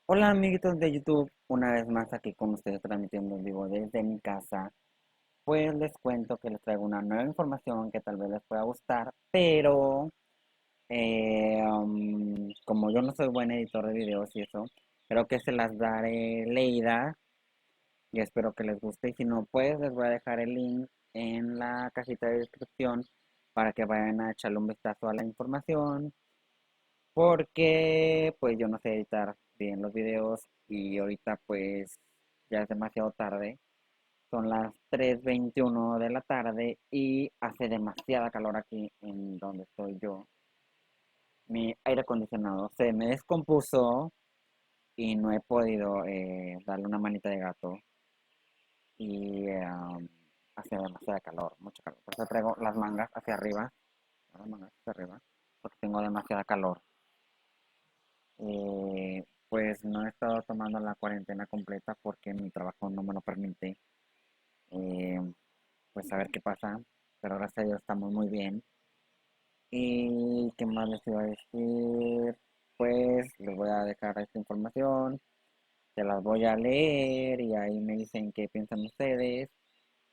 Hola amiguitos de YouTube, una vez más aquí con ustedes transmitiendo en vivo desde mi casa. Pues les cuento que les traigo una nueva información que tal vez les pueda gustar, pero como yo no soy buen editor de videos y eso, creo que se las daré leída y espero que les guste. Y si no, pues les voy a dejar el link en la cajita de descripción para que vayan a echarle un vistazo a la información porque pues yo no sé editar bien los videos y ahorita pues ya es demasiado tarde. Son las 3:21 de la tarde y hace demasiada calor aquí en donde estoy yo. Mi aire acondicionado se me descompuso y no he podido darle una manita de gato y hace demasiada calor, mucho calor. Por eso traigo las mangas hacia arriba porque tengo demasiada calor. Pues no he estado tomando la cuarentena completa porque mi trabajo no me lo permite. Eh, pues a ver qué pasa. Pero gracias a Dios estamos muy bien. ¿Y qué más les iba a decir? Pues les voy a dejar esta información. Se las voy a leer y ahí me dicen qué piensan ustedes.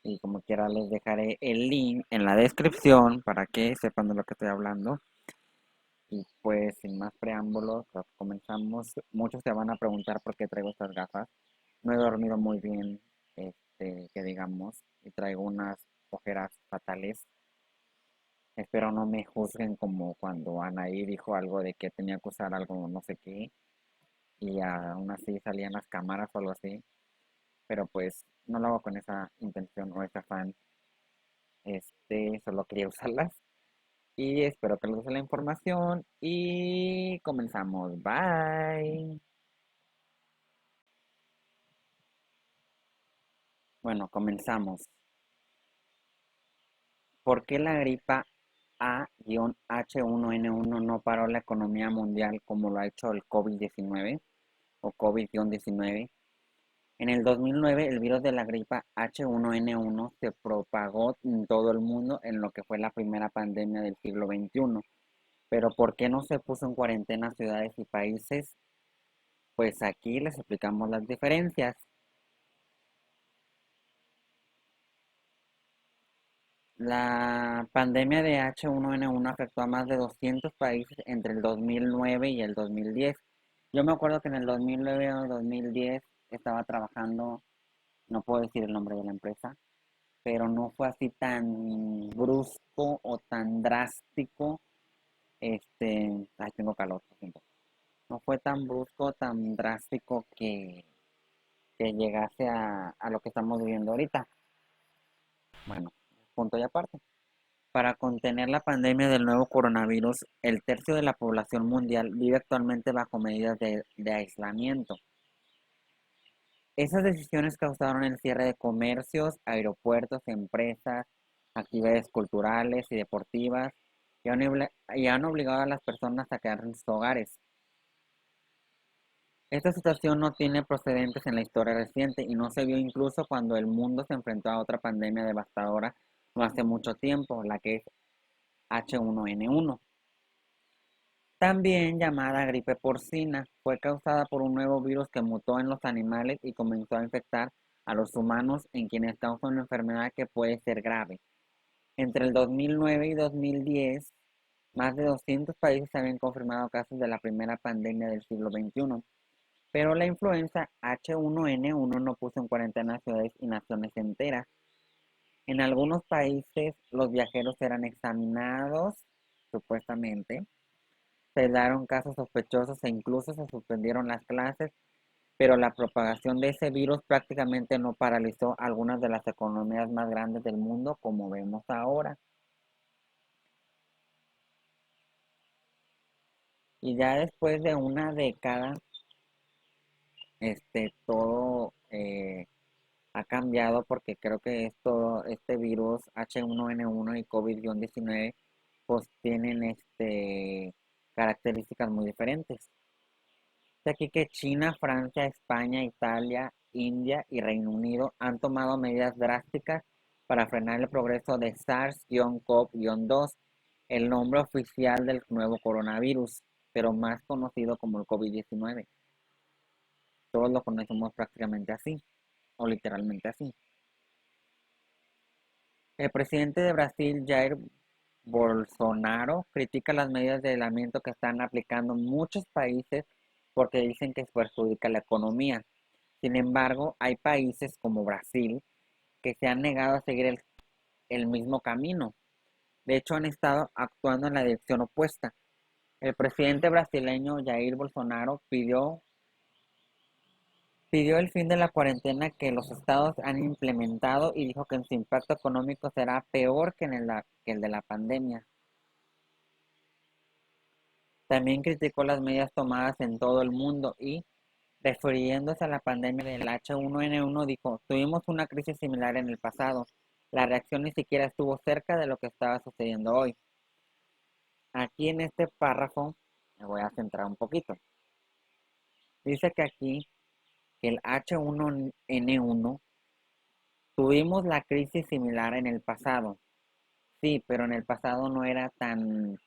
Y como quiera les dejaré el link en la descripción para que sepan de lo que estoy hablando. Y pues sin más preámbulos, pues, comenzamos. Muchos se van a preguntar por qué traigo estas gafas. No he dormido muy bien, que digamos, y traigo unas ojeras fatales. Espero no me juzguen como cuando Anaí dijo algo de que tenía que usar algo no sé qué y aún así salían las cámaras o algo así. Pero pues no lo hago con esa intención o ese afán. Solo quería usarlas y espero que les guste la información y comenzamos. Bye. Bueno, comenzamos. ¿Por qué la gripa A-H1N1 no paró la economía mundial como lo ha hecho el COVID-19 o COVID-19? En el 2009, el virus de la gripa H1N1 se propagó en todo el mundo en lo que fue la primera pandemia del siglo XXI. Pero ¿por qué no se puso en cuarentena ciudades y países? Pues aquí les explicamos las diferencias. La pandemia de H1N1 afectó a más de 200 países entre el 2009 y el 2010. Yo me acuerdo que en el 2009 o 2010 estaba trabajando, no puedo decir el nombre de la empresa, pero no fue así tan brusco o tan drástico. Tengo calor, por ejemplo. No fue tan brusco, tan drástico que llegase a lo que estamos viviendo ahorita. Bueno, punto y aparte. Para contener la pandemia del nuevo coronavirus, el tercio de la población mundial vive actualmente bajo medidas de aislamiento. Esas decisiones causaron el cierre de comercios, aeropuertos, empresas, actividades culturales y deportivas y han obligado a las personas a quedarse en sus hogares. Esta situación no tiene precedentes en la historia reciente y no se vio incluso cuando el mundo se enfrentó a otra pandemia devastadora no hace mucho tiempo, la que es H1N1. También llamada gripe porcina, fue causada por un nuevo virus que mutó en los animales y comenzó a infectar a los humanos en quienes causa una enfermedad que puede ser grave. Entre el 2009 y 2010, más de 200 países habían confirmado casos de la primera pandemia del siglo XXI, pero la influenza H1N1 no puso en cuarentena ciudades y naciones enteras. En algunos países los viajeros eran examinados, supuestamente, se daron casos sospechosos e incluso se suspendieron las clases, pero la propagación de ese virus prácticamente no paralizó algunas de las economías más grandes del mundo como vemos ahora. Y ya después de una década, todo ha cambiado porque creo que este virus H1N1 y COVID-19 pues tienen características muy diferentes. Aquí que China, Francia, España, Italia, India y Reino Unido han tomado medidas drásticas para frenar el progreso de SARS-CoV-2, el nombre oficial del nuevo coronavirus, pero más conocido como el COVID-19. todos lo conocemos prácticamente así, o literalmente así. El presidente de Brasil, Jair Bolsonaro, critica las medidas de aislamiento que están aplicando muchos países porque dicen que perjudica la economía. Sin embargo, hay países como Brasil que se han negado a seguir el mismo camino. De hecho, han estado actuando en la dirección opuesta. El presidente brasileño Jair Bolsonaro pidió el fin de la cuarentena que los estados han implementado y dijo que su impacto económico será peor que el de la pandemia. También criticó las medidas tomadas en todo el mundo y, refiriéndose a la pandemia del H1N1, dijo: tuvimos una crisis similar en el pasado. La reacción ni siquiera estuvo cerca de lo que estaba sucediendo hoy. Aquí en este párrafo me voy a centrar un poquito. Dice que aquí que el H1N1 tuvimos la crisis similar en el pasado. Sí, pero en el pasado no era tan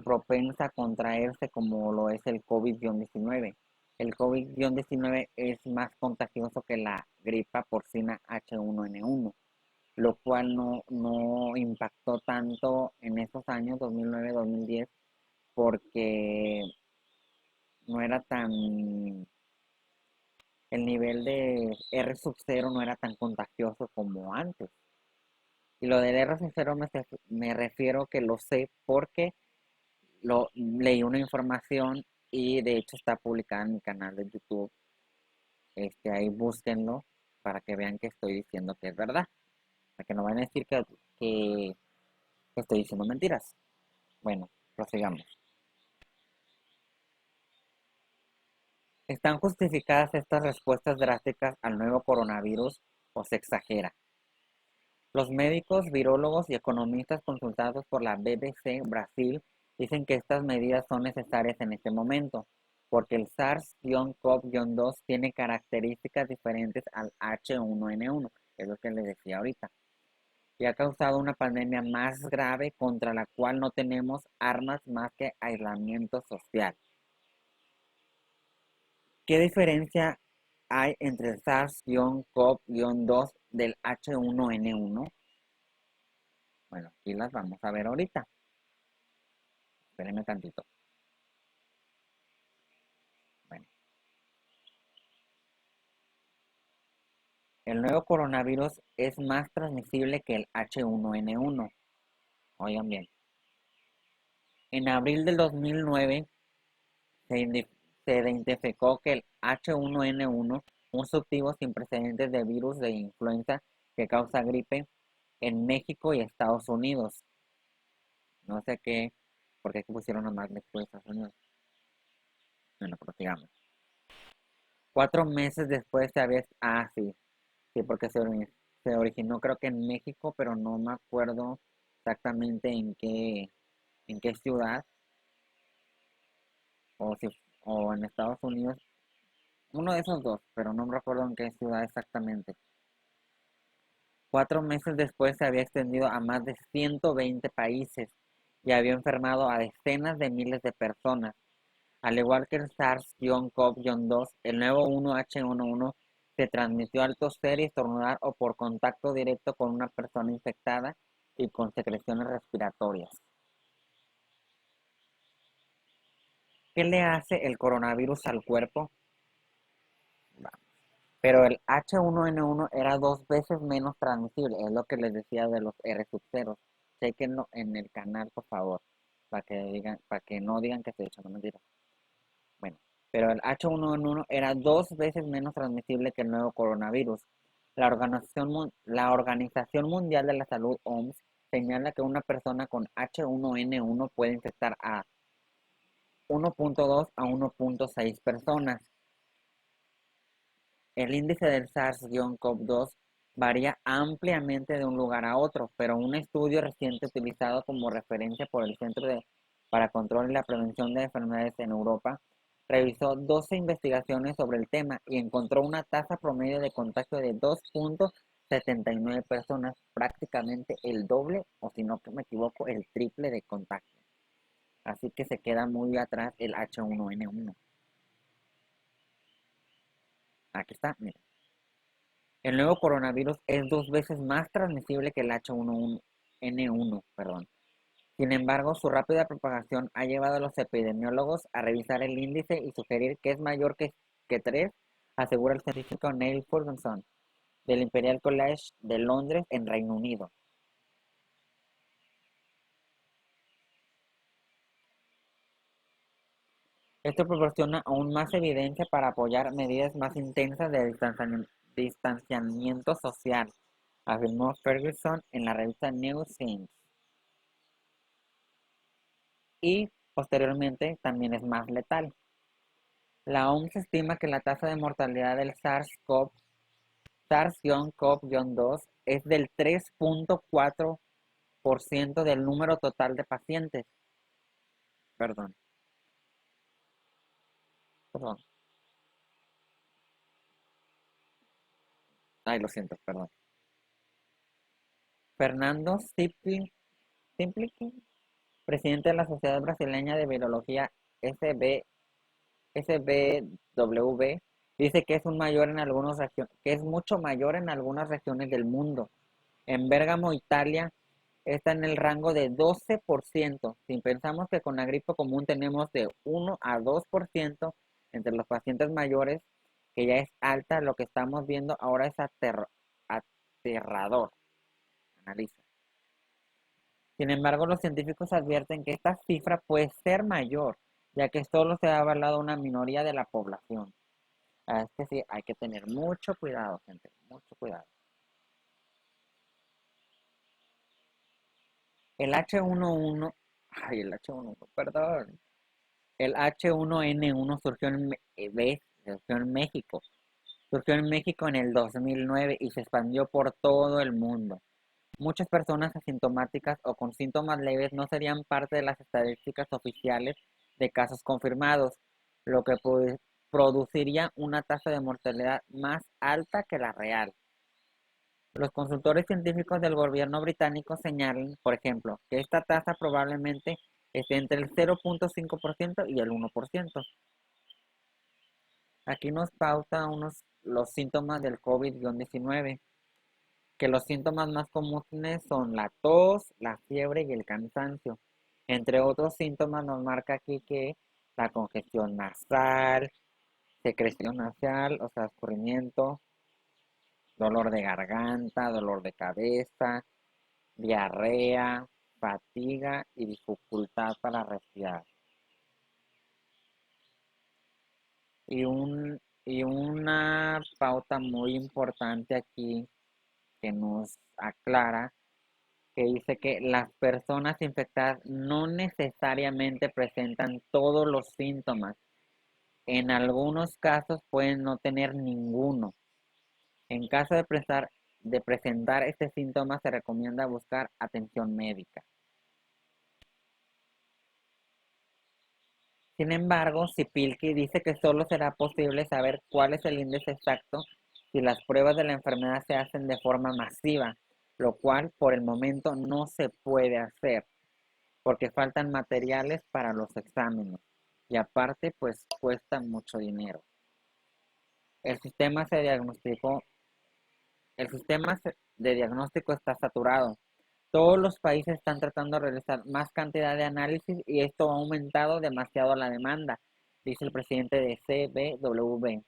propensa a contraerse como lo es el COVID-19. El COVID-19 es más contagioso que la gripa porcina H1N1, lo cual no impactó tanto en esos años 2009-2010 porque no era el nivel de R sub 0 no era tan contagioso como antes. Y lo del R sub 0 me refiero que lo sé porque leí una información y de hecho está publicada en mi canal de YouTube. Ahí búsquenlo para que vean que estoy diciendo que es verdad. Para que no vayan a decir que estoy diciendo mentiras. Bueno, prosigamos. ¿Están justificadas estas respuestas drásticas al nuevo coronavirus o se exagera? Los médicos, virólogos y economistas consultados por la BBC Brasil dicen que estas medidas son necesarias en este momento, porque el SARS-CoV-2 tiene características diferentes al H1N1, es lo que les decía ahorita, y ha causado una pandemia más grave contra la cual no tenemos armas más que aislamiento social. ¿Qué diferencia hay entre el SARS-CoV-2 del H1N1? Bueno, aquí las vamos a ver ahorita. Espérenme tantito. Bueno, el nuevo coronavirus es más transmisible que el H1N1. Oigan bien. En abril del 2009 se identificó que el H1N1, un subtipo sin precedentes de virus de influenza que causa gripe en México y Estados Unidos. No sé qué, por qué pusieron nomás México y Estados Unidos. Bueno, prosigamos. 4 meses después se había... Ah, sí, sí, porque se originó creo que en México, pero no me acuerdo exactamente en qué ciudad, o, si, o en Estados Unidos, uno de esos dos, pero no me recuerdo en qué ciudad exactamente. 4 meses después se había extendido a más de 120 países y había enfermado a decenas de miles de personas. Al igual que el SARS-CoV-2, el nuevo 1H11 se transmitió al toser y estornudar o por contacto directo con una persona infectada y con secreciones respiratorias. ¿Qué le hace el coronavirus al cuerpo? Pero el H1N1 era 2 veces menos transmisible, es lo que les decía de los R sub 0. Chequenlo en el canal, por favor, para que no digan que estoy echando mentiras. Bueno, pero el H1N1 era 2 veces menos transmisible que el nuevo coronavirus. La Organización Mundial de la Salud, OMS, señala que una persona con H1N1 puede infectar a 1.2 a 1.6 personas. El índice del SARS-CoV-2 varía ampliamente de un lugar a otro, pero un estudio reciente utilizado como referencia por el para Control y la Prevención de Enfermedades en Europa revisó 12 investigaciones sobre el tema y encontró una tasa promedio de contagio de 2.79 personas, prácticamente el doble, o si no me equivoco, el triple de contagio. Así que se queda muy atrás el H1N1. Aquí está, mira. El nuevo coronavirus es 2 veces más transmisible que el H1N1, perdón. Sin embargo, su rápida propagación ha llevado a los epidemiólogos a revisar el índice y sugerir que es mayor que 3, asegura el científico Neil Ferguson del Imperial College de Londres en Reino Unido. Esto proporciona aún más evidencia para apoyar medidas más intensas de distanciamiento social, afirmó Ferguson en la revista New Science. Y posteriormente también es más letal. La OMS estima que la tasa de mortalidad del SARS-CoV-2 es del 3.4% del número total de pacientes. Perdón, perdón. Ay, lo siento, perdón. Fernando Simplici, presidente de la Sociedad Brasileña de Virología SBW, dice que que es mucho mayor en algunas regiones del mundo. En Bérgamo, Italia, está en el rango de 12%. Si pensamos que con la gripe común tenemos de 1 a 2% entre los pacientes mayores, que ya es alta, lo que estamos viendo ahora es aterrador. Analiza. Sin embargo, los científicos advierten que esta cifra puede ser mayor, ya que solo se ha avalado una minoría de la población. Es que sí, hay que tener mucho cuidado, gente, mucho cuidado. El H1N1, ay, el H1N1, perdón. El H1N1 surgió en México. Surgió en México en el 2009 y se expandió por todo el mundo. Muchas personas asintomáticas o con síntomas leves no serían parte de las estadísticas oficiales de casos confirmados, lo que produciría una tasa de mortalidad más alta que la real. Los consultores científicos del gobierno británico señalan, por ejemplo, que esta tasa probablemente esté entre el 0.5% y el 1%. Aquí nos pauta los síntomas del COVID-19, que los síntomas más comunes son la tos, la fiebre y el cansancio. Entre otros síntomas nos marca aquí que la congestión nasal, secreción nasal, o sea, escurrimiento, dolor de garganta, dolor de cabeza, diarrea, fatiga y dificultad para respirar. Y una pauta muy importante aquí que nos aclara, que dice que las personas infectadas no necesariamente presentan todos los síntomas. En algunos casos pueden no tener ninguno. En caso de presentar este síntoma, se recomienda buscar atención médica. Sin embargo, Sipilki dice que solo será posible saber cuál es el índice exacto si las pruebas de la enfermedad se hacen de forma masiva, lo cual por el momento no se puede hacer porque faltan materiales para los exámenes y aparte pues cuesta mucho dinero. El sistema se diagnosticó, el sistema de diagnóstico está saturado. Todos los países están tratando de realizar más cantidad de análisis y esto ha aumentado demasiado la demanda, dice el presidente de CBW.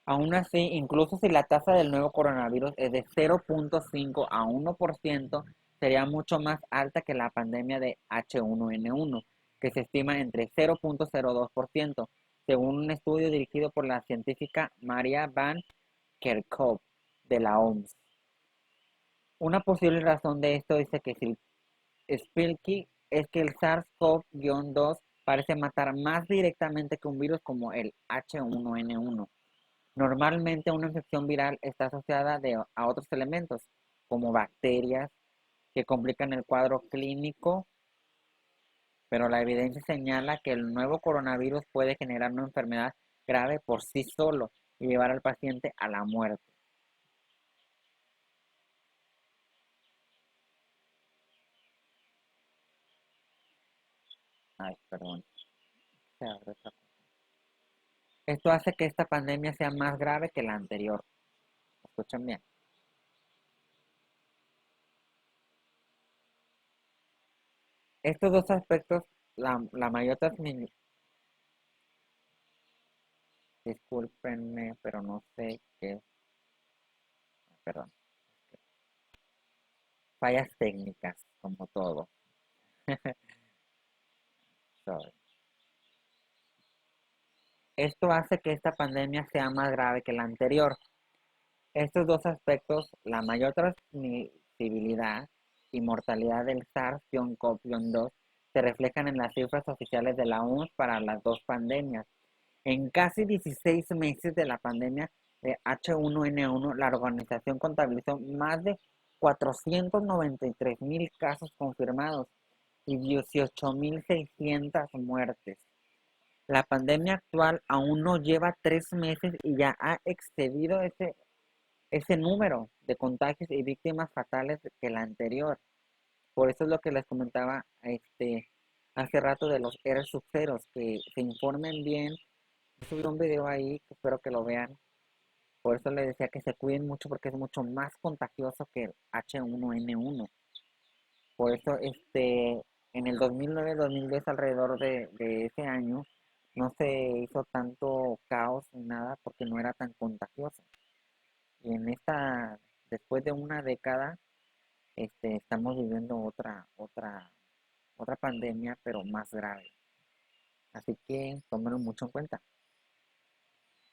Aún así, incluso si la tasa del nuevo coronavirus es de 0.5 a 1%, sería mucho más alta que la pandemia de H1N1, que se estima entre 0.02%, según un estudio dirigido por la científica Maria Van Kerkhove de la OMS. Una posible razón de esto dice que si Spilky es que el SARS-CoV-2 parece matar más directamente que un virus como el H1N1. Normalmente una infección viral está asociada a otros elementos, como bacterias, que complican el cuadro clínico, pero la evidencia señala que el nuevo coronavirus puede generar una enfermedad grave por sí solo y llevar al paciente a la muerte. Ay, perdón. Se abre otra cosa. Esto hace que esta pandemia sea más grave que la anterior. Escuchen bien. Estos dos aspectos, la mayor transmisión, discúlpenme, pero no sé qué, perdón, fallas técnicas, como todo. Sorry. Esto hace que esta pandemia sea más grave que la anterior. Estos dos aspectos, la mayor transmisibilidad y mortalidad del SARS-CoV-2, se reflejan en las cifras oficiales de la OMS para las dos pandemias. En casi 16 meses de la pandemia de H1N1, la organización contabilizó más de 493,000 casos confirmados y 18,600 muertes. La pandemia actual aún no lleva 3 meses y ya ha excedido ese número de contagios y víctimas fatales que la anterior. Por eso es lo que les comentaba hace rato de los R subceros, que se informen bien. Subí un video ahí, que espero que lo vean. Por eso les decía que se cuiden mucho porque es mucho más contagioso que el H1N1. Por eso en el 2009-2010, alrededor de ese año, no se hizo tanto caos ni nada porque no era tan contagioso. Y después de una década, estamos viviendo otra pandemia, pero más grave. Así que tómenlo mucho en cuenta.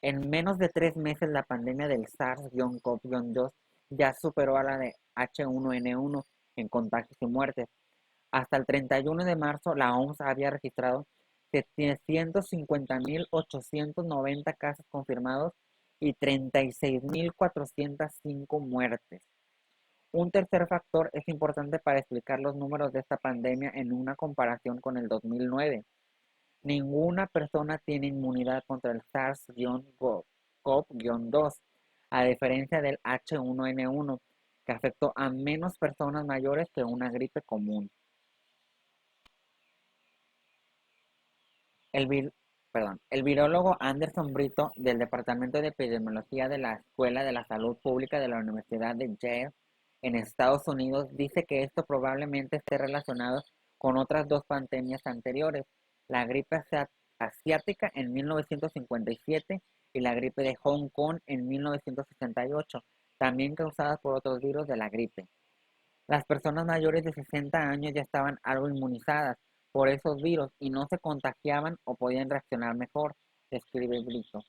En menos de 3 meses, la pandemia del SARS-CoV-2 ya superó a la de H1N1 en contagios y muertes. Hasta el 31 de marzo, la OMS había registrado 750,890 casos confirmados y 36,405 muertes. Un tercer factor es importante para explicar los números de esta pandemia en una comparación con el 2009. Ninguna persona tiene inmunidad contra el SARS-CoV-2, a diferencia del H1N1, que afectó a menos personas mayores que una gripe común. El, vir- el virólogo Anderson Brito, del Departamento de Epidemiología de la Escuela de la Salud Pública de la Universidad de Yale en Estados Unidos, dice que esto probablemente esté relacionado con otras dos pandemias anteriores, la gripe asiática en 1957 y la gripe de Hong Kong en 1968, también causadas por otros virus de la gripe. Las personas mayores de 60 años ya estaban algo inmunizadas por esos virus y no se contagiaban o podían reaccionar mejor, describe Brito.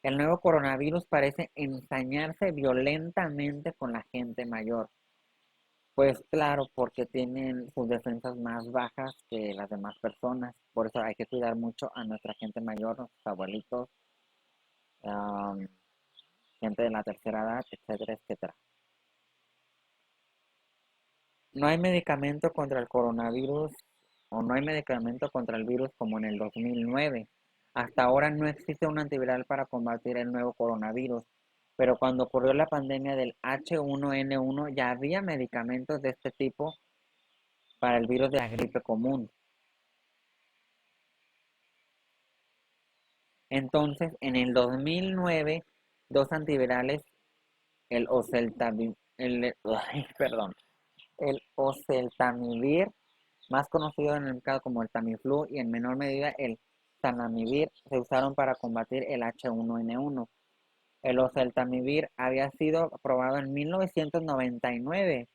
El nuevo coronavirus parece ensañarse violentamente con la gente mayor. Pues claro, porque tienen sus defensas más bajas que las demás personas. Por eso hay que cuidar mucho a nuestra gente mayor, nuestros abuelitos, um, gente de la tercera edad, etcétera, etcétera. No hay medicamento contra el coronavirus o no hay medicamento contra el virus como en el 2009. Hasta ahora no existe un antiviral para combatir el nuevo coronavirus, pero cuando ocurrió la pandemia del H1N1 ya había medicamentos de este tipo para el virus de la gripe común. Entonces, en el 2009, dos antivirales, el oseltamivir, perdón, el oseltamivir, más conocido en el mercado como el Tamiflu, y en menor medida el Zanamivir, se usaron para combatir el H1N1. El oseltamivir había sido aprobado en 1999.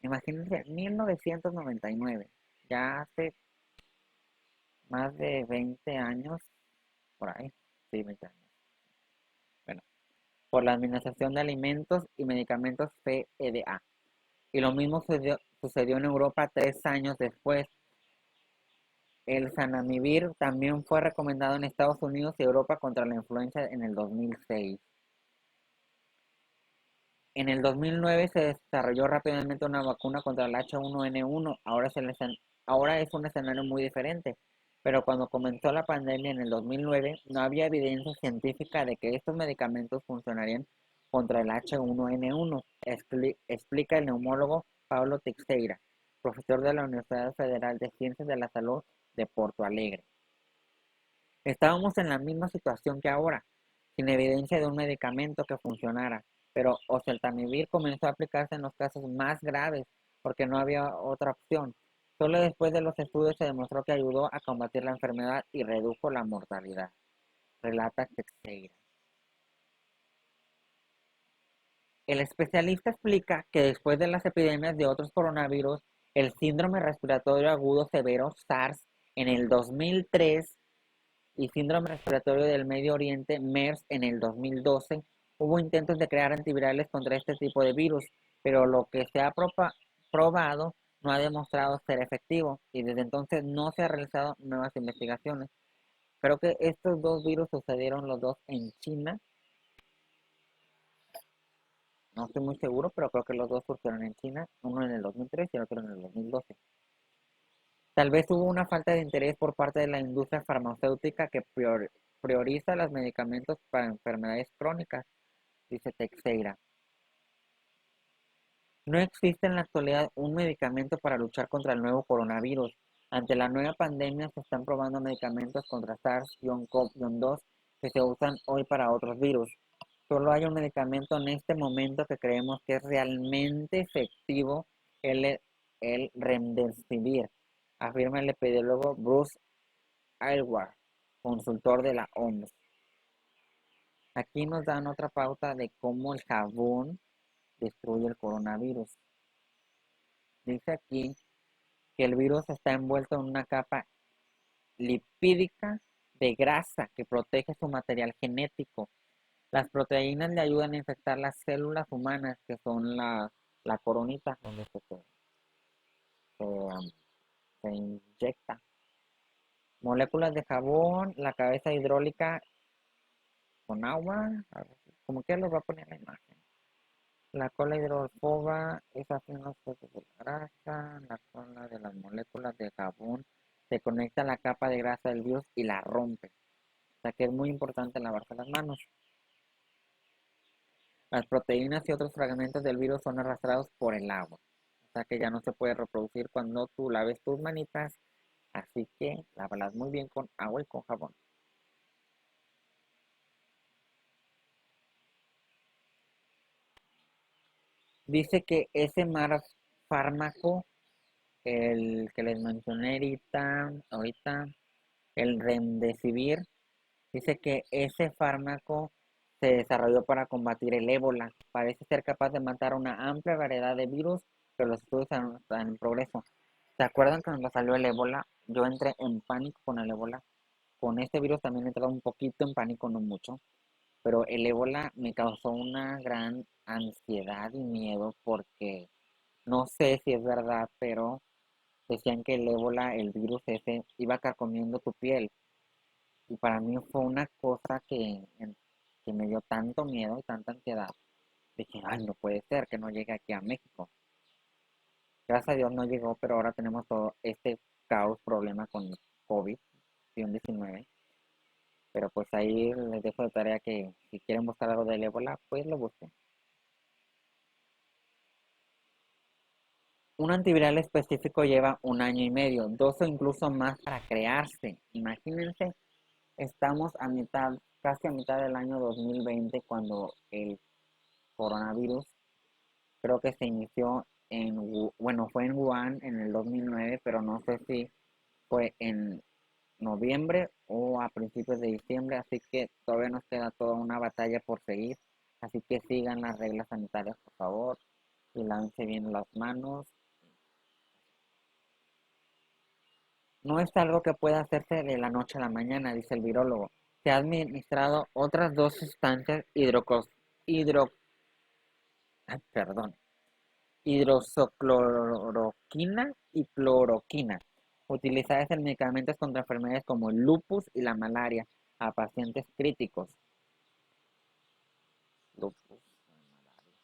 Imagínense, 1999. Ya hace más de 20 años, por ahí. Sí, 20 años. Bueno, por la Administración de Alimentos y Medicamentos FDA. Y lo mismo sucedió en Europa 3 años después. El Zanamivir también fue recomendado en Estados Unidos y Europa contra la influenza en el 2006. En el 2009 se desarrolló rápidamente una vacuna contra el H1N1. Ahora es un escenario muy diferente. Pero cuando comenzó la pandemia en el 2009, no había evidencia científica de que estos medicamentos funcionarían contra el H1N1, explica el neumólogo Pablo Teixeira, profesor de la Universidad Federal de Ciencias de la Salud de Porto Alegre. Estábamos en la misma situación que ahora, sin evidencia de un medicamento que funcionara, pero oseltamivir comenzó a aplicarse en los casos más graves porque no había otra opción. Solo después de los estudios se demostró que ayudó a combatir la enfermedad y redujo la mortalidad, relata Teixeira. El especialista explica que después de las epidemias de otros coronavirus, el síndrome respiratorio agudo severo SARS en el 2003 y síndrome respiratorio del Medio Oriente MERS en el 2012, hubo intentos de crear antivirales contra este tipo de virus, pero lo que se ha probado no ha demostrado ser efectivo y desde entonces no se han realizado nuevas investigaciones. Creo que estos dos virus sucedieron los dos en China. No estoy muy seguro, pero creo que los dos surgieron en China, uno en el 2003 y el otro en el 2012. Tal vez hubo una falta de interés por parte de la industria farmacéutica que prioriza los medicamentos para enfermedades crónicas, dice Teixeira. No existe en la actualidad un medicamento para luchar contra el nuevo coronavirus. Ante la nueva pandemia se están probando medicamentos contra SARS-CoV-2 que se usan hoy para otros virus. Solo hay un medicamento en este momento que creemos que es realmente efectivo, el Remdesivir, afirma el epidemiólogo Bruce Aylward, consultor de la OMS. Aquí nos dan otra pauta de cómo el jabón destruye el coronavirus. Dice aquí que el virus está envuelto en una capa lipídica de grasa que protege su material genético. Las proteínas le ayudan a infectar las células humanas, que son la coronita donde se inyecta. Moléculas de jabón, la cabeza hidráulica con agua, como que lo va a poner en la imagen. La cola hidrofoba es así unos trozos de la grasa, la cola de las moléculas de jabón se conecta a la capa de grasa del virus y la rompe. O sea que es muy importante lavarse las manos. Las proteínas y otros fragmentos del virus son arrastrados por el agua. O sea que ya no se puede reproducir cuando tú laves tus manitas. Así que lávalas muy bien con agua y con jabón. Dice que ese fármaco, el que les mencioné ahorita, el Remdesivir, dice que ese fármaco se desarrolló para combatir el ébola. Parece ser capaz de matar una amplia variedad de virus, pero los estudios están en progreso. ¿Se acuerdan que cuando salió el ébola? Yo entré en pánico con el ébola. Con este virus también he entrado un poquito en pánico, no mucho. Pero el ébola me causó una gran ansiedad y miedo porque no sé si es verdad, pero decían que el ébola, el virus ese, iba carcomiendo tu piel. Y para mí fue una cosa que me dio tanto miedo y tanta ansiedad. Dije, ay, no puede ser que no llegue aquí a México. Gracias a Dios no llegó, pero ahora tenemos todo este caos, problema con COVID-19. Pero pues ahí les dejo de tarea que si quieren buscar algo del ébola, pues lo busquen. Un antiviral específico lleva un año y medio, dos o incluso más para crearse. Imagínense, estamos a mitad, casi a mitad del año 2020 cuando el coronavirus creo que se inició bueno, fue en Wuhan en el 2009, pero no sé si fue en noviembre o a principios de diciembre, así que todavía nos queda toda una batalla por seguir. Así que sigan las reglas sanitarias, por favor, y lávense bien las manos. No es algo que pueda hacerse de la noche a la mañana, dice el virólogo. Se ha administrado otras dos sustancias hidro, perdón, hidroxocloroquina y cloroquina, utilizadas en medicamentos contra enfermedades como el lupus y la malaria a pacientes críticos. Lupus, malaria,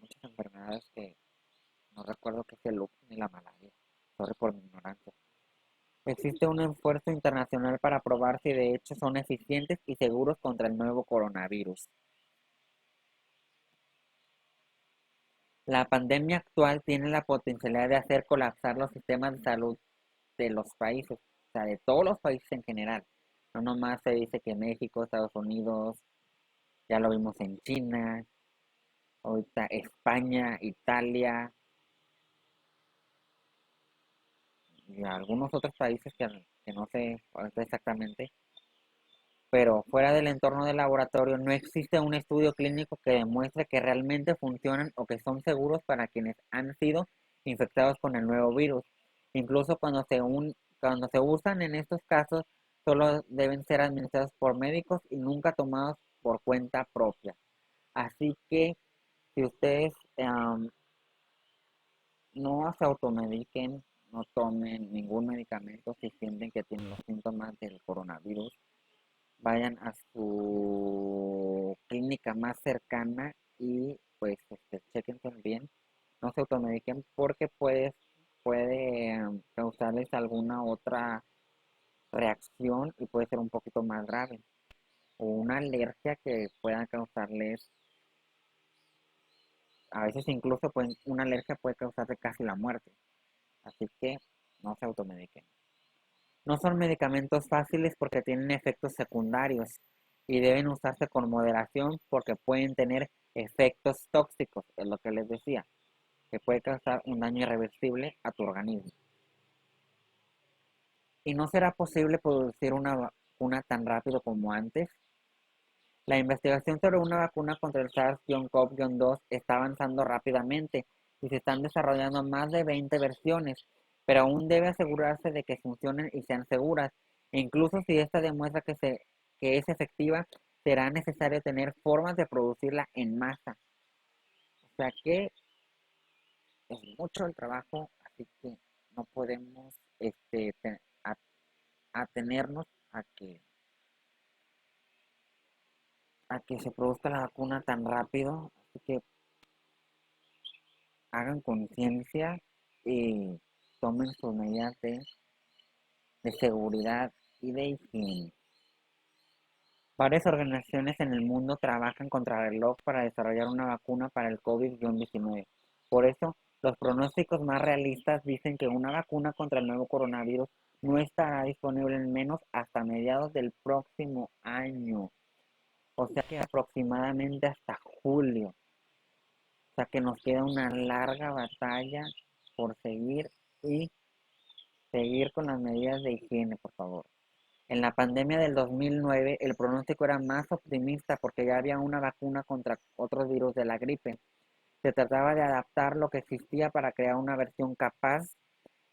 muchas enfermedades que no recuerdo qué es el lupus ni la malaria. Sorry por mi ignorancia. Existe un esfuerzo internacional para probar si de hecho son eficientes y seguros contra el nuevo coronavirus. La pandemia actual tiene la potencialidad de hacer colapsar los sistemas de salud de los países, o sea, de todos los países en general. No nomás se dice que México, Estados Unidos, ya lo vimos en China, ahorita España, Italia y algunos otros países que no sé ahorita exactamente, pero fuera del entorno del laboratorio no existe un estudio clínico que demuestre que realmente funcionan o que son seguros para quienes han sido infectados con el nuevo virus. Incluso cuando se usan en estos casos, solo deben ser administrados por médicos y nunca tomados por cuenta propia. Así que si ustedes no se automediquen, no tomen ningún medicamento si sienten que tienen los síntomas del coronavirus, vayan a su clínica más cercana y pues chequense bien, no se automediquen porque puede causarles alguna otra reacción y puede ser un poquito más grave o una alergia que pueda causarles, a veces incluso una alergia puede causarle casi la muerte, así que no se automediquen. No son medicamentos fáciles porque tienen efectos secundarios y deben usarse con moderación porque pueden tener efectos tóxicos, es lo que les decía, que puede causar un daño irreversible a tu organismo. Y no será posible producir una vacuna tan rápido como antes. La investigación sobre una vacuna contra el SARS-CoV-2 está avanzando rápidamente y se están desarrollando más de 20 versiones, pero aún debe asegurarse de que funcionen y sean seguras. E incluso si esta demuestra que es efectiva, será necesario tener formas de producirla en masa. O sea que es mucho el trabajo, así que no podemos atenernos a que se produzca la vacuna tan rápido. Así que hagan conciencia y tomen sus medidas de seguridad y de higiene. Varias organizaciones en el mundo trabajan contra reloj para desarrollar una vacuna para el COVID-19. Por eso, los pronósticos más realistas dicen que una vacuna contra el nuevo coronavirus no estará disponible en menos hasta mediados del próximo año. O sea que aproximadamente hasta julio. O sea que nos queda una larga batalla por y seguir con las medidas de higiene, por favor. En la pandemia del 2009, el pronóstico era más optimista porque ya había una vacuna contra otros virus de la gripe. Se trataba de adaptar lo que existía para crear una versión capaz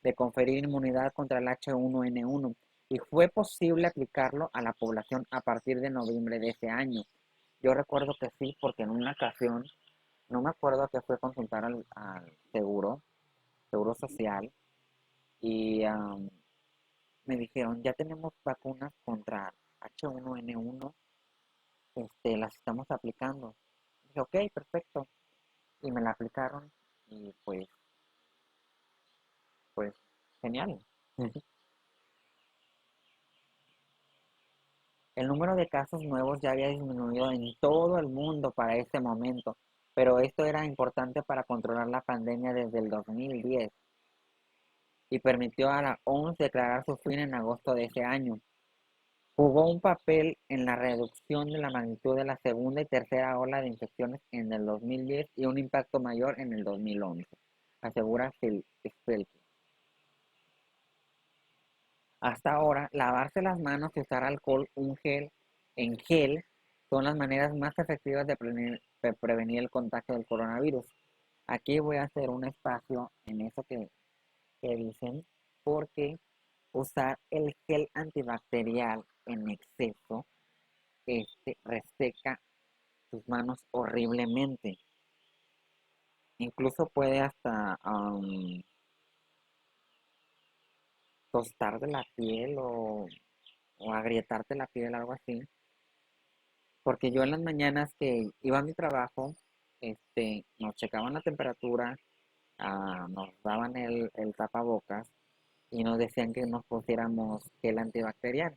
de conferir inmunidad contra el H1N1 y fue posible aplicarlo a la población a partir de noviembre de ese año. Yo recuerdo que sí, porque en una ocasión, no me acuerdo que fue a consultar al seguro social, y me dijeron, ya tenemos vacunas contra H1N1, las estamos aplicando. Dije, ok, perfecto. Y me la aplicaron y pues, genial. El número de casos nuevos ya había disminuido en todo el mundo para ese momento, pero esto era importante para controlar la pandemia desde el 2010 y permitió a la OMS declarar su fin en agosto de ese año. Jugó un papel en la reducción de la magnitud de la segunda y tercera ola de infecciones en el 2010 y un impacto mayor en el 2011, asegura Phil Spelke. Hasta ahora, lavarse las manos y usar alcohol en gel son las maneras más efectivas de prevenir el contagio del coronavirus. Aquí voy a hacer un espacio en eso que dicen, porque usar el gel antibacterial en exceso reseca tus manos horriblemente. Incluso puede hasta tostarte la piel o agrietarte la piel, algo así. Porque yo en las mañanas que iba a mi trabajo, nos checaban la temperatura, nos daban el tapabocas y nos decían que nos pusiéramos gel antibacterial.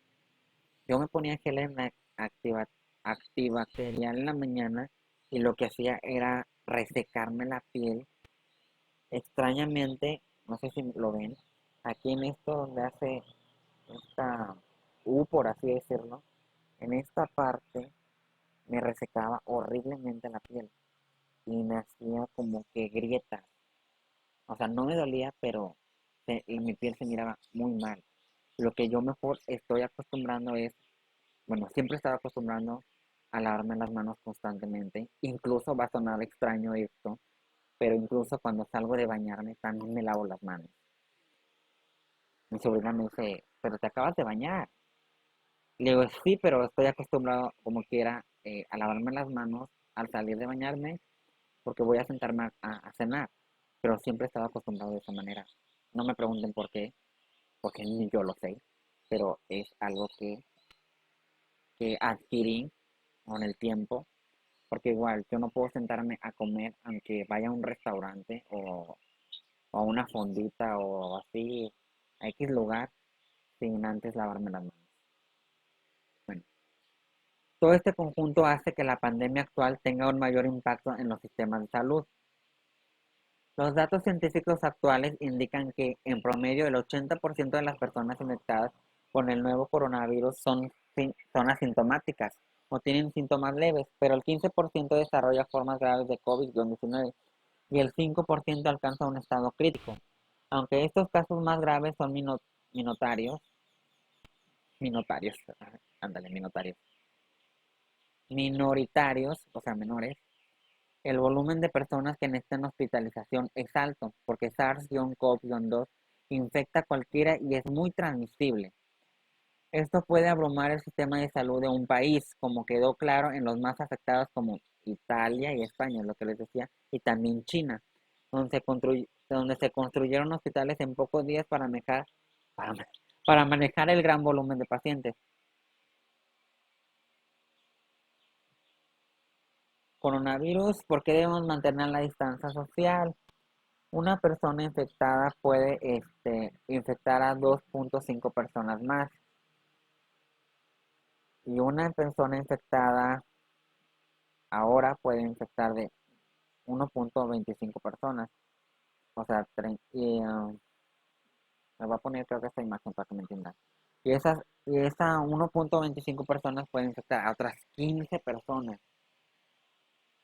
Yo me ponía gel activa- antibacterial en la mañana y lo que hacía era resecarme la piel. Extrañamente, no sé si lo ven, aquí en esto donde hace esta por así decirlo, en esta parte me resecaba horriblemente la piel y me hacía como que grietas. O sea, no me dolía, pero mi piel se miraba muy mal. Lo que yo mejor estoy acostumbrando es, bueno, siempre estaba acostumbrando a lavarme las manos constantemente. Incluso va a sonar extraño esto, pero incluso cuando salgo de bañarme también me lavo las manos. Mi sobrina me dice, pero te acabas de bañar. Le digo, sí, pero estoy acostumbrado como quiera a lavarme las manos al salir de bañarme porque voy a sentarme a cenar. Pero siempre he estado acostumbrado de esa manera. No me pregunten por qué, porque ni yo lo sé, pero es algo que adquirí con el tiempo, porque igual yo no puedo sentarme a comer aunque vaya a un restaurante o a una fondita o así, a X lugar, sin antes lavarme las manos. Bueno, todo este conjunto hace que la pandemia actual tenga un mayor impacto en los sistemas de salud. Los datos científicos actuales indican que, en promedio, el 80% de las personas infectadas con el nuevo coronavirus son asintomáticas o tienen síntomas leves, pero el 15% desarrolla formas graves de COVID-19 y el 5% alcanza un estado crítico. Aunque estos casos más graves son minotarios, minotarios, ándale, minoritarios, o sea, menores, el volumen de personas que necesitan hospitalización es alto, porque SARS-CoV-2 infecta a cualquiera y es muy transmisible. Esto puede abrumar el sistema de salud de un país, como quedó claro en los más afectados como Italia y España, lo que les decía, y también China, donde se construyeron hospitales en pocos días para, para manejar el gran volumen de pacientes. Coronavirus, ¿por qué debemos mantener la distancia social? Una persona infectada puede infectar a 2.5 personas más y una persona infectada ahora puede infectar de 1.25 personas. O sea, me voy a poner creo que esta imagen para que me entiendan. Y esa 1.25 personas pueden infectar a otras 15 personas.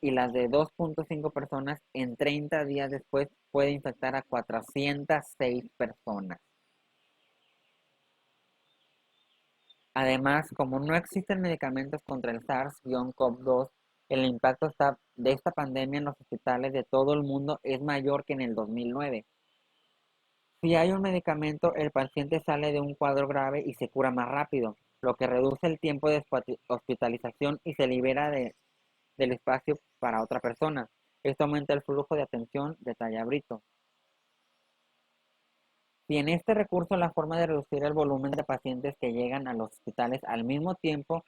Y las de 2.5 personas en 30 días después puede infectar a 406 personas. Además, como no existen medicamentos contra el SARS-CoV-2, el impacto de esta pandemia en los hospitales de todo el mundo es mayor que en el 2009. Si hay un medicamento, el paciente sale de un cuadro grave y se cura más rápido, lo que reduce el tiempo de hospitalización y se libera del espacio para otra persona. Esto aumenta el flujo de atención, detalla Brito. Si en este recurso la forma de reducir el volumen de pacientes que llegan a los hospitales al mismo tiempo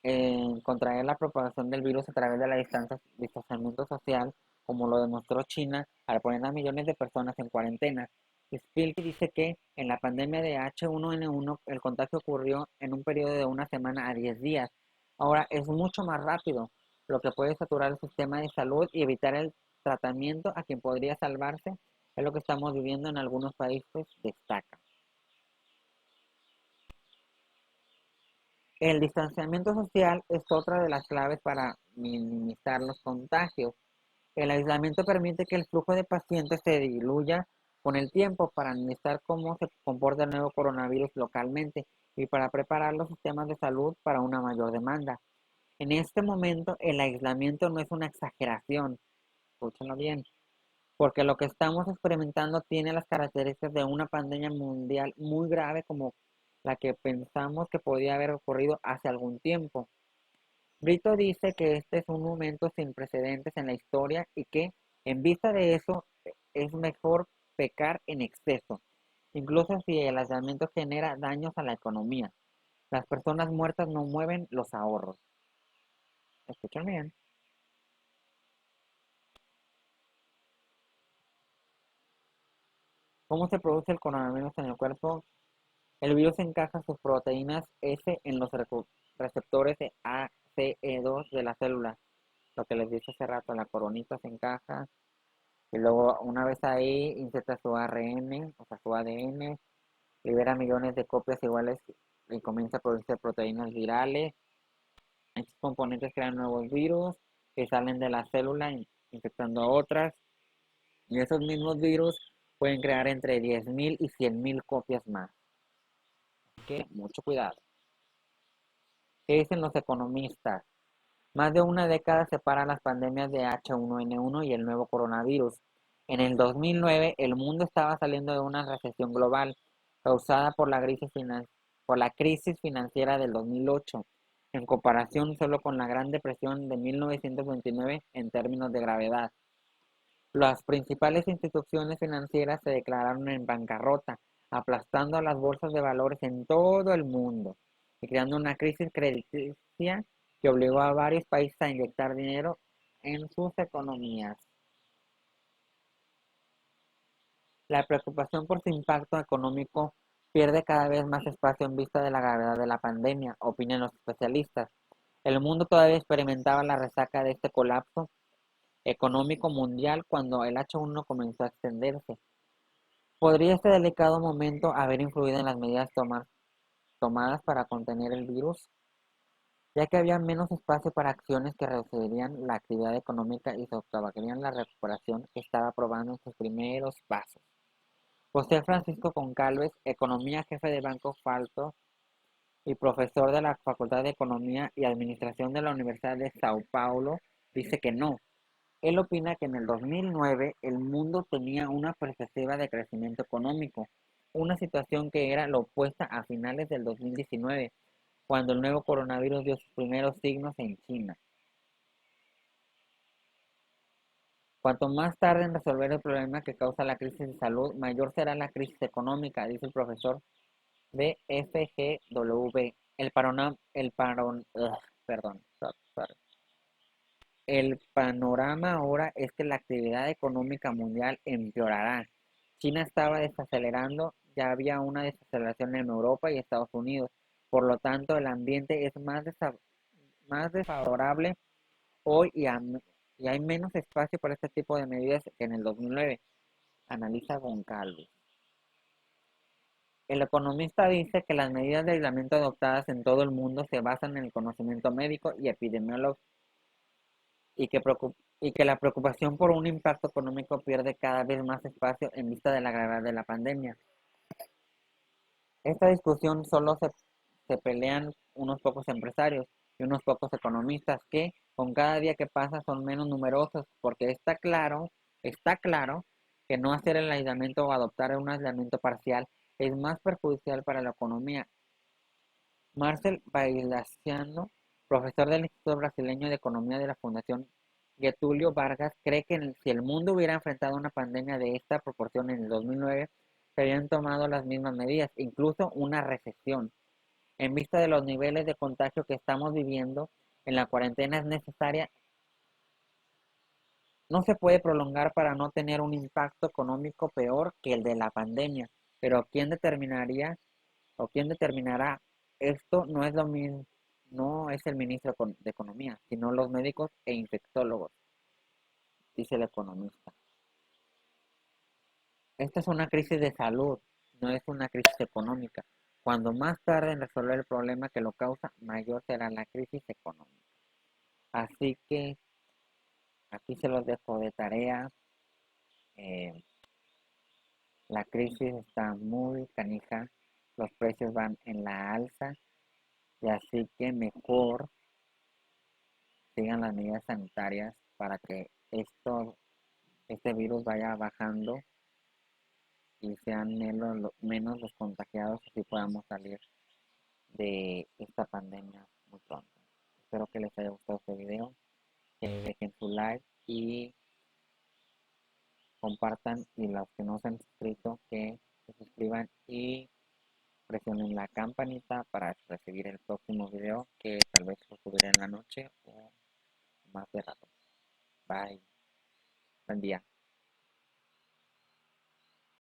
en contraer la propagación del virus a través de la distanciamiento social, como lo demostró China al poner a millones de personas en cuarentena. Spilky dice que en la pandemia de H1N1 el contagio ocurrió en un periodo de una semana a 10 días. Ahora es mucho más rápido, lo que puede saturar el sistema de salud y evitar el tratamiento a quien podría salvarse. Es lo que estamos viviendo en algunos países, destaca. El distanciamiento social es otra de las claves para minimizar los contagios. El aislamiento permite que el flujo de pacientes se diluya con el tiempo para analizar cómo se comporta el nuevo coronavirus localmente y para preparar los sistemas de salud para una mayor demanda. En este momento, el aislamiento no es una exageración, escúchenlo bien, porque lo que estamos experimentando tiene las características de una pandemia mundial muy grave como la que pensamos que podía haber ocurrido hace algún tiempo. Brito dice que este es un momento sin precedentes en la historia y que, en vista de eso, es mejor pecar en exceso, incluso si el aislamiento genera daños a la economía. Las personas muertas no mueven los ahorros. ¿Escuchan bien? ¿Cómo se produce el coronavirus en el cuerpo? El virus encaja sus proteínas S en los receptores de ACE2 de la célula. lo que les dije hace rato, la coronita se encaja y luego una vez ahí inserta su ARN, o sea, su ADN, libera millones de copias iguales y comienza a producir proteínas virales. Estos componentes crean nuevos virus que salen de la célula infectando a otras y esos mismos virus pueden crear entre 10.000 y 100.000 copias más. Así que mucho cuidado. ¿Qué dicen los economistas? Más de una década separa las pandemias de H1N1 y el nuevo coronavirus. En el 2009, el mundo estaba saliendo de una recesión global causada por la crisis financiera del 2008, en comparación solo con la Gran Depresión de 1929 en términos de gravedad. Las principales instituciones financieras se declararon en bancarrota, aplastando a las bolsas de valores en todo el mundo y creando una crisis crediticia que obligó a varios países a inyectar dinero en sus economías. La preocupación por su impacto económico pierde cada vez más espacio en vista de la gravedad de la pandemia, opinan los especialistas. El mundo todavía experimentaba la resaca de este colapso económico mundial cuando el H1 comenzó a extenderse. ¿Podría este delicado momento haber influido en las medidas tomadas para contener el virus? Ya que había menos espacio para acciones que reducirían la actividad económica y socavarían la recuperación que estaba probando en sus primeros pasos. José Francisco Concalves, economía jefe de Banco Falto y profesor de la Facultad de Economía y Administración de la Universidad de Sao Paulo, dice que no. Él opina que en el 2009 el mundo tenía una perspectiva de crecimiento económico, una situación que era la opuesta a finales del 2019, cuando el nuevo coronavirus dio sus primeros signos en China. Cuanto más tarde en resolver el problema que causa la crisis de salud, mayor será la crisis económica, dice el profesor de FGW. Perdón, sorry. El panorama ahora es que la actividad económica mundial empeorará. China estaba desacelerando, ya había una desaceleración en Europa y Estados Unidos. Por lo tanto, el ambiente es más desfavorable hoy y hay menos espacio para este tipo de medidas que en el 2009, analiza Goncalves. El economista dice que las medidas de aislamiento adoptadas en todo el mundo se basan en el conocimiento médico y epidemiológico y que la preocupación por un impacto económico pierde cada vez más espacio en vista de la gravedad de la pandemia. Esta discusión se pelean unos pocos empresarios y unos pocos economistas que con cada día que pasa son menos numerosos porque está claro que no hacer el aislamiento o adoptar un aislamiento parcial es más perjudicial para la economía. Marcel Bailaciano, profesor del Instituto Brasileño de Economía de la Fundación Getúlio Vargas, cree que si el mundo hubiera enfrentado una pandemia de esta proporción en el 2009, se habrían tomado las mismas medidas, incluso una recesión. En vista de los niveles de contagio que estamos viviendo, en la cuarentena es necesaria, no se puede prolongar para no tener un impacto económico peor que el de la pandemia. Pero quién determinará esto no es lo mismo, no es el ministro de Economía, sino los médicos e infectólogos, dice el economista. Esta es una crisis de salud, no es una crisis económica. Cuando más tarde en resolver el problema que lo causa, mayor será la crisis económica. Así que aquí se los dejo de tarea. Eh, la crisis está muy canija, los precios van en la alza y así que mejor sigan las medidas sanitarias para que este virus vaya bajando y sean menos los contagiados, así podamos salir de esta pandemia muy pronto. Espero que les haya gustado este video, que dejen su like y compartan, y los que no se han suscrito que se suscriban y presionen la campanita para recibir el próximo video, que tal vez lo subiré en la noche o más de rato. Bye. Buen día.